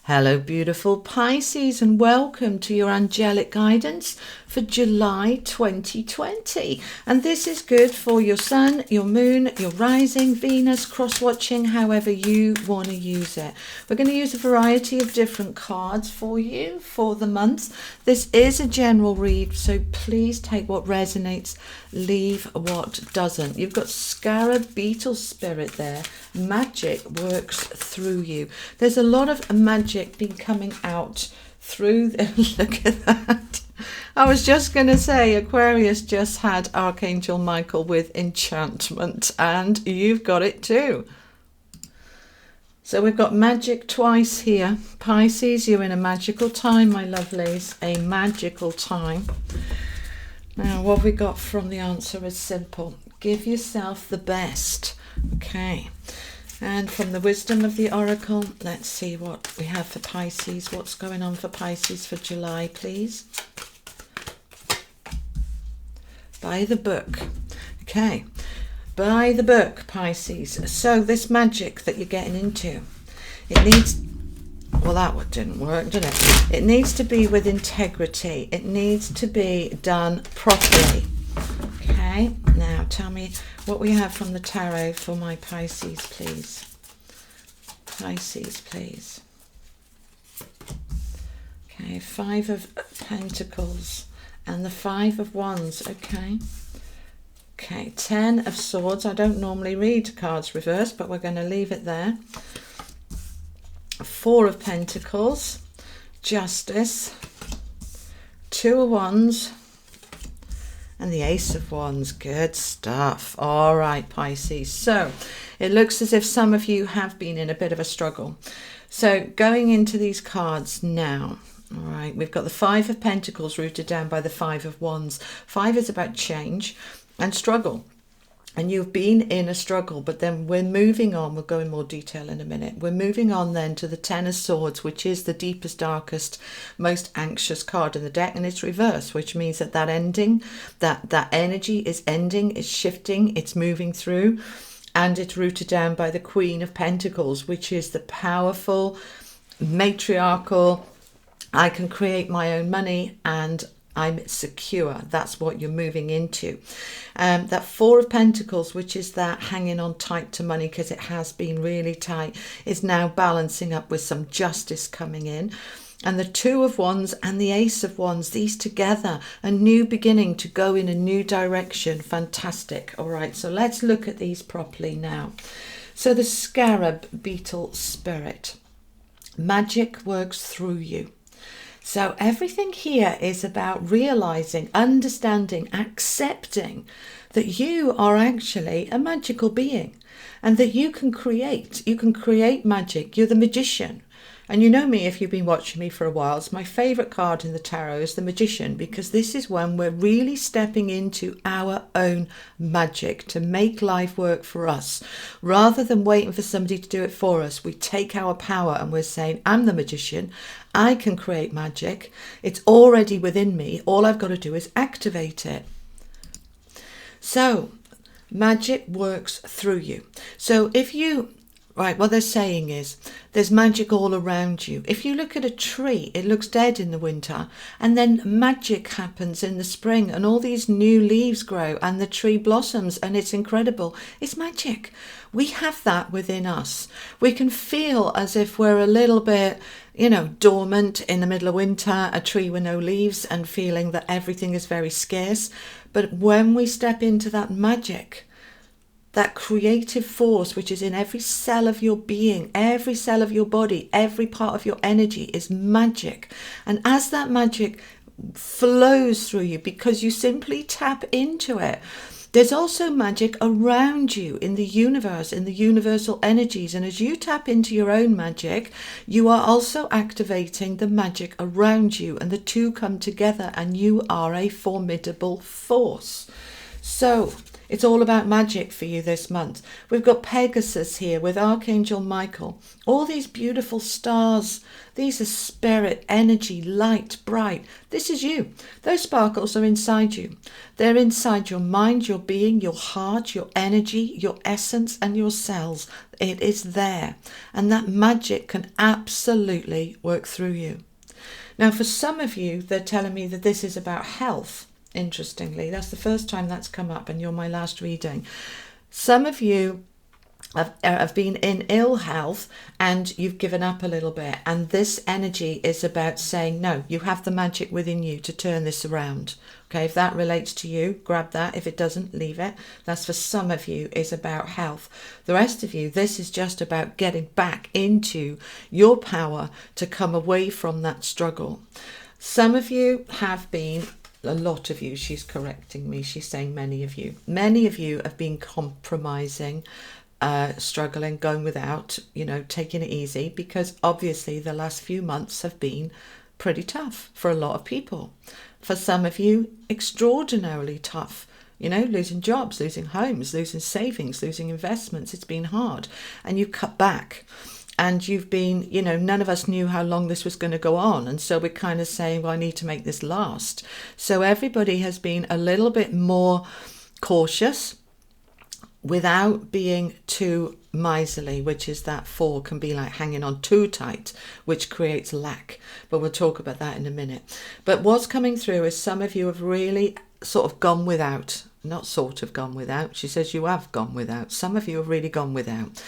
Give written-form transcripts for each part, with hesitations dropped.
Hello, beautiful Pisces, and welcome to your angelic guidance for July 2020. And this is good for your sun, your moon, your rising, Venus, cross-watching, however you want to use it. We're going to use a variety of different cards for you for the month. This is a general read, so please take what resonates, leave what doesn't. You've got Scarab Beetle Spirit there. Magic works through you. There's a lot of magic been coming out through look at that. I was just going to say Aquarius just had Archangel Michael with enchantment, and you've got it too. So we've got magic twice here. Pisces, you're in a magical time, my lovelies, a magical time. Now what we got from the answer is simple. Give yourself the best. Okay. And from the wisdom of the oracle, let's see what we have for Pisces. What's going on for Pisces for July, please? By the book. Okay. By the book, Pisces. So this magic that you're getting into, it needs... Well, that one didn't work, did it? It needs to be with integrity. It needs to be done properly. Okay, now tell me what we have from the tarot for my Pisces, please. Pisces, please. Okay, 5 of Pentacles and the 5 of Wands. Okay, 10 of Swords. I don't normally read cards reversed, but we're going to leave it there. 4 of Pentacles, Justice, 2 of Wands, and the Ace of Wands. Good stuff. All right, Pisces. So it looks as if some of you have been in a bit of a struggle. So going into these cards now. All right, we've got the 5 of Pentacles rooted down by the 5 of Wands. 5 is about change and struggle. And you've been in a struggle, but then we're moving on. We'll go in more detail in a minute. We're moving on then to the 10 of Swords, which is the deepest, darkest, most anxious card in the deck, and it's reversed, which means that ending, that energy is ending, it's shifting, it's moving through, and it's rooted down by the Queen of Pentacles, which is the powerful, matriarchal, I can create my own money and I'm secure. That's what you're moving into. That 4 of Pentacles, which is that hanging on tight to money because it has been really tight, is now balancing up with some justice coming in. And the 2 of Wands and the Ace of Wands, these together, a new beginning to go in a new direction. Fantastic. All right, so let's look at these properly now. So the Scarab Beetle Spirit. Magic works through you. So everything here is about realizing, understanding, accepting that you are actually a magical being and that you can create magic. You're the magician. And you know me, if you've been watching me for a while, it's my favorite card in the tarot is the Magician, because this is when we're really stepping into our own magic to make life work for us. Rather than waiting for somebody to do it for us, we take our power and we're saying, I'm the magician. I can create magic. It's already within me. All I've got to do is activate it. So magic works through you. So if you... Right, what they're saying is there's magic all around you. If you look at a tree, it looks dead in the winter, and then magic happens in the spring and all these new leaves grow and the tree blossoms and it's incredible. It's magic. We have that within us. We can feel as if we're a little bit, dormant in the middle of winter, a tree with no leaves, and feeling that everything is very scarce. But when we step into that magic, that creative force which is in every cell of your being, every cell of your body, every part of your energy is magic. And as that magic flows through you, because you simply tap into it, there's also magic around you in the universe, in the universal energies. And as you tap into your own magic, you are also activating the magic around you, and the two come together and you are a formidable force. So It's all about magic for you this month. We've got Pegasus here with Archangel Michael. All these beautiful stars. These are spirit, energy, light, bright. This is you. Those sparkles are inside you. They're inside your mind, your being, your heart, your energy, your essence, and your cells. It is there. And that magic can absolutely work through you. Now, for some of you, they're telling me that this is about health. Interestingly, that's the first time that's come up, and you're my last reading. Some of you have been in ill health and you've given up a little bit, and this energy is about saying no, you have the magic within you to turn this around. Okay, if that relates to you, grab that. If it doesn't, leave it. That's for some of you, is about health. The rest of you, this is just about getting back into your power to come away from that struggle. Some of you have been, a lot of you, she's correcting me, she's saying many of you have been compromising, struggling, going without, taking it easy, because obviously the last few months have been pretty tough for a lot of people. For some of you, extraordinarily tough, losing jobs, losing homes, losing savings, losing investments. It's been hard, and you've cut back. And you've been, none of us knew how long this was going to go on. And so we're kind of saying, well, I need to make this last. So everybody has been a little bit more cautious without being too miserly, which is that 4 can be like hanging on too tight, which creates lack. But we'll talk about that in a minute. But what's coming through is some of you have really sort of gone without, not sort of gone without. She says you have gone without. Some of you have really gone without,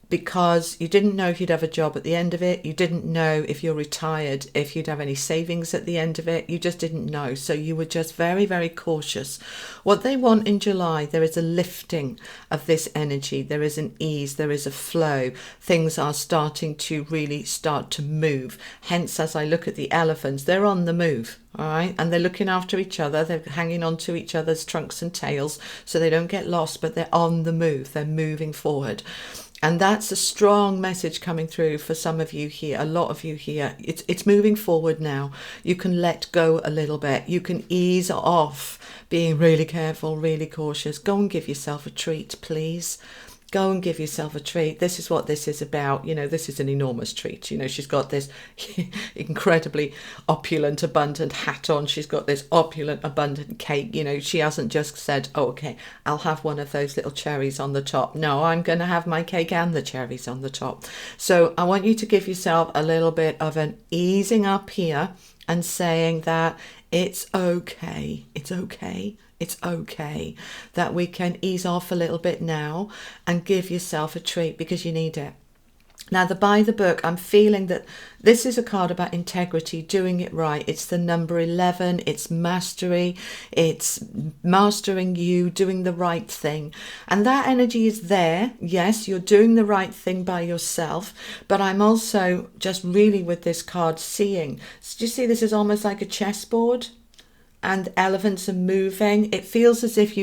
because you didn't know if you'd have a job at the end of it. You didn't know if you're retired, if you'd have any savings at the end of it. You just didn't know. So you were just very, very cautious. What they want in July, there is a lifting of this energy. There is an ease. There is a flow. Things are starting to really start to move. Hence, as I look at the elephants, they're on the move. All right, and they're looking after each other. They're hanging on to each other's trunks and tails so they don't get lost, but they're on the move. They're moving forward. And that's a strong message coming through for some of you here, a lot of you here. It's moving forward now. You can let go a little bit. You can ease off being really careful, really cautious. Go and give yourself a treat, please. Go and give yourself a treat. This is what this is about. This is an enormous treat. She's got this incredibly opulent, abundant hat on. She's got this opulent, abundant cake. She hasn't just said, oh, okay, I'll have one of those little cherries on the top. No, I'm going to have my cake and the cherries on the top. So I want you to give yourself a little bit of an easing up here and saying that it's okay. It's okay. It's okay that we can ease off a little bit now and give yourself a treat, because you need it. Now, by the book, I'm feeling that this is a card about integrity, doing it right. It's the number 11. It's mastery. It's mastering you, doing the right thing. And that energy is there. Yes, you're doing the right thing by yourself. But I'm also just really with this card seeing. So do you see this is almost like a chessboard? And elephants are moving. It feels as if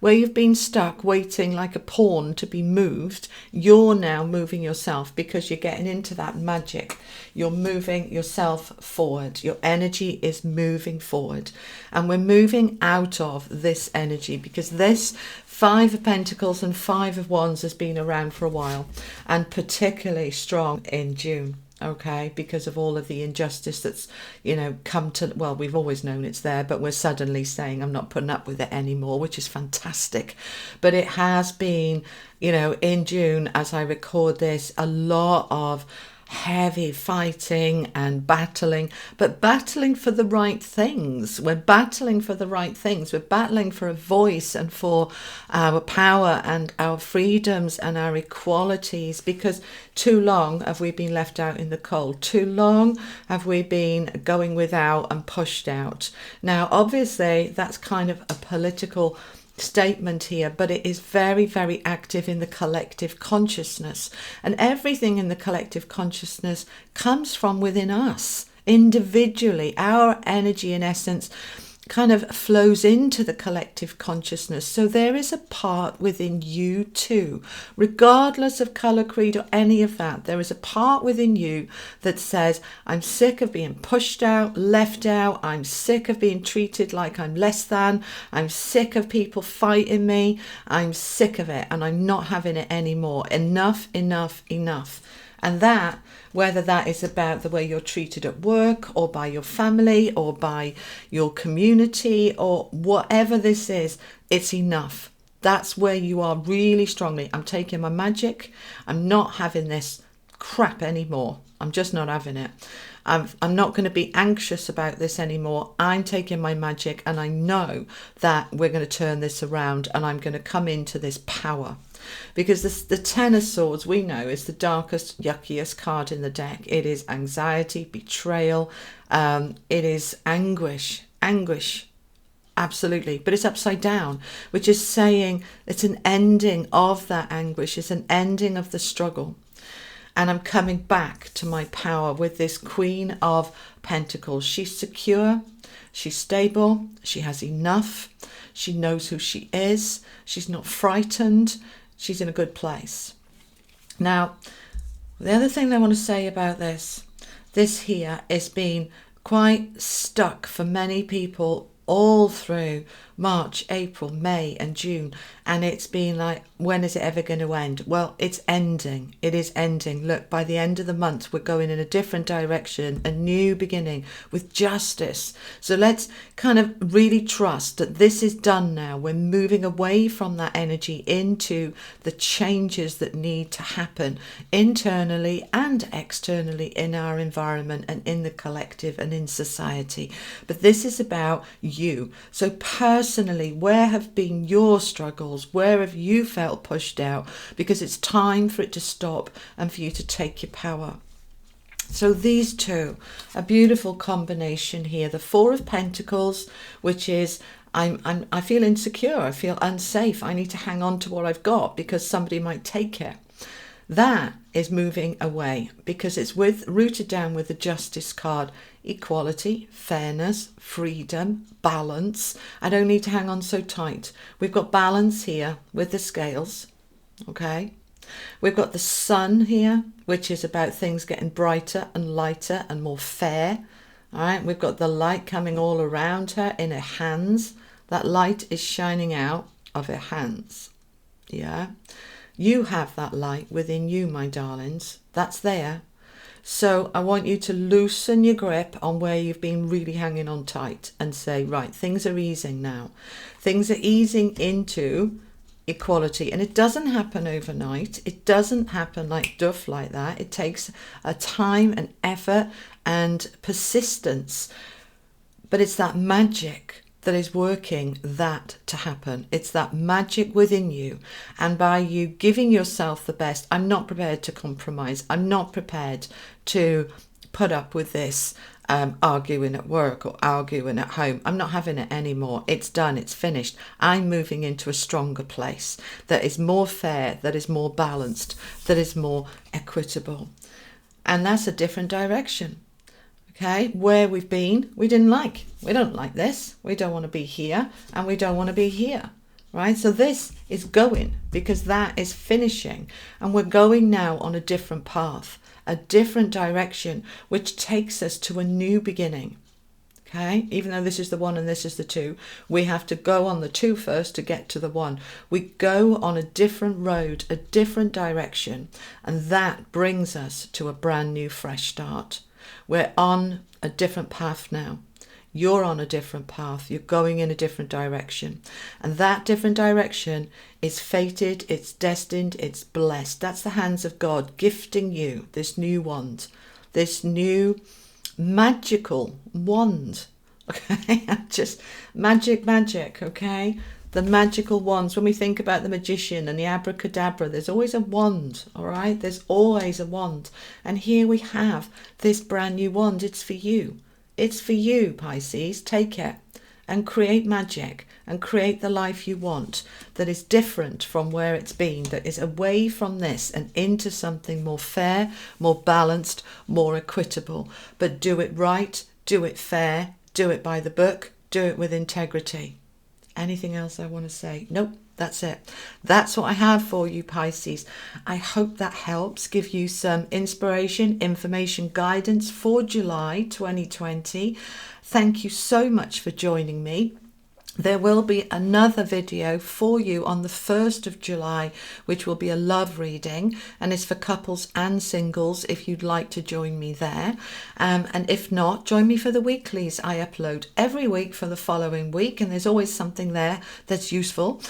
where you've been stuck waiting like a pawn to be moved, you're now moving yourself, because you're getting into that magic. You're moving yourself forward. Your energy is moving forward. And we're moving out of this energy, because this 5 of Pentacles and 5 of Wands has been around for a while, and particularly strong in June. Okay, because of all of the injustice that's, come to, well, we've always known it's there, but we're suddenly saying I'm not putting up with it anymore, which is fantastic. But it has been, in June, as I record this, a lot of heavy fighting and battling, but battling for the right things. We're battling for the right things. We're battling for a voice and for our power and our freedoms and our equalities, because too long have we been left out in the cold. Too long have we been going without and pushed out. Now, obviously, that's kind of a political statement here, but it is very, very active in the collective consciousness, and everything in the collective consciousness comes from within us individually. Our energy, in essence, kind of flows into the collective consciousness. So there is a part within you too, regardless of colour, creed or any of that. There is a part within you that says, I'm sick of being pushed out, left out. I'm sick of being treated like I'm less than. I'm sick of people fighting me. I'm sick of it and I'm not having it anymore. Enough, enough, enough. And that, whether that is about the way you're treated at work or by your family or by your community or whatever this is, it's enough. That's where you are really strongly. I'm taking my magic. I'm not having this crap anymore. I'm just not having it. I'm not going to be anxious about this anymore. I'm taking my magic and I know that we're going to turn this around and I'm going to come into this power. Because the Ten of Swords, we know, is the darkest, yuckiest card in the deck. It is anxiety, betrayal. It is anguish, absolutely. But it's upside down, which is saying it's an ending of that anguish. It's an ending of the struggle. And I'm coming back to my power with this Queen of Pentacles. She's secure. She's stable. She has enough. She knows who she is. She's not frightened. She's in a good place. Now, the other thing I want to say about this here is being quite stuck for many people all through March, April, May and June. And it's been like, when is it ever going to end? Well, it's ending. It is ending. Look, by the end of the month, we're going in a different direction, a new beginning with justice. So let's kind of really trust that this is done now. We're moving away from that energy into the changes that need to happen internally and externally in our environment and in the collective and in society. But this is about you. So personally, where have been your struggles? Where have you felt pushed out? Because it's time for it to stop and for you to take your power. So these two, a beautiful combination here. The Four of Pentacles, which is I feel insecure, I feel unsafe, I need to hang on to what I've got because somebody might take it. That is moving away because it's rooted down with the Justice card. Equality, fairness, freedom, balance. I don't need to hang on so tight. We've got balance here with the scales, okay? We've got the Sun here, which is about things getting brighter and lighter and more fair. All right, we've got the light coming all around her in her hands. That light is shining out of her hands, yeah? You have that light within you, my darlings. That's there. So I want you to loosen your grip on where you've been really hanging on tight and say, right, things are easing now. Things are easing into equality. And it doesn't happen overnight. It doesn't happen like duff like that. It takes a time and effort and persistence. But it's that magic that is working that to happen. It's that magic within you. And by you giving yourself the best, I'm not prepared to compromise. I'm not prepared to put up with this arguing at work or arguing at home. I'm not having it anymore. It's done. It's finished. I'm moving into a stronger place that is more fair, that is more balanced, that is more equitable. And that's a different direction. Okay, where we've been, we don't like this, we don't want to be here, and we don't want to be here, right? So this is going, because that is finishing, and we're going now on a different path, a different direction, which takes us to a new beginning. Okay, even though this is the one and this is the two, we have to go on the two first to get to the one. We go on a different road, a different direction, and that brings us to a brand new fresh start. We're on a different path now. You're on a different path. You're going in a different direction. And that different direction is fated, it's destined, it's blessed. That's the hands of God gifting you this new wand, this new magical wand. Okay, just magic, okay? The magical wands. When we think about the magician and the abracadabra, there's always a wand, all right? There's always a wand. And here we have this brand new wand. It's for you. It's for you, Pisces. Take it and create magic and create the life you want that is different from where it's been, that is away from this and into something more fair, more balanced, more equitable. But do it right, do it fair, do it by the book, Do it with integrity. Anything else I want to say? Nope, that's it. That's what I have for you, Pisces. I hope that helps give you some inspiration, information, guidance for July 2020. Thank you so much for joining me. There will be another video for you on the 1st of July, which will be a love reading, and it's for couples and singles if you'd like to join me there. And if not, join me for the weeklies. I upload every week for the following week, and there's always something there that's useful.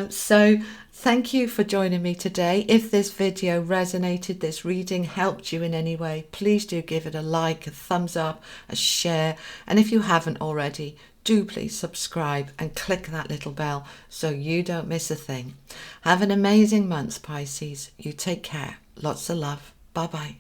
So thank you for joining me today. If this video resonated, this reading helped you in any way, please do give it a like, a thumbs up, a share. And if you haven't already, do please subscribe and click that little bell so you don't miss a thing. Have an amazing month, Pisces. You take care. Lots of love. Bye-bye.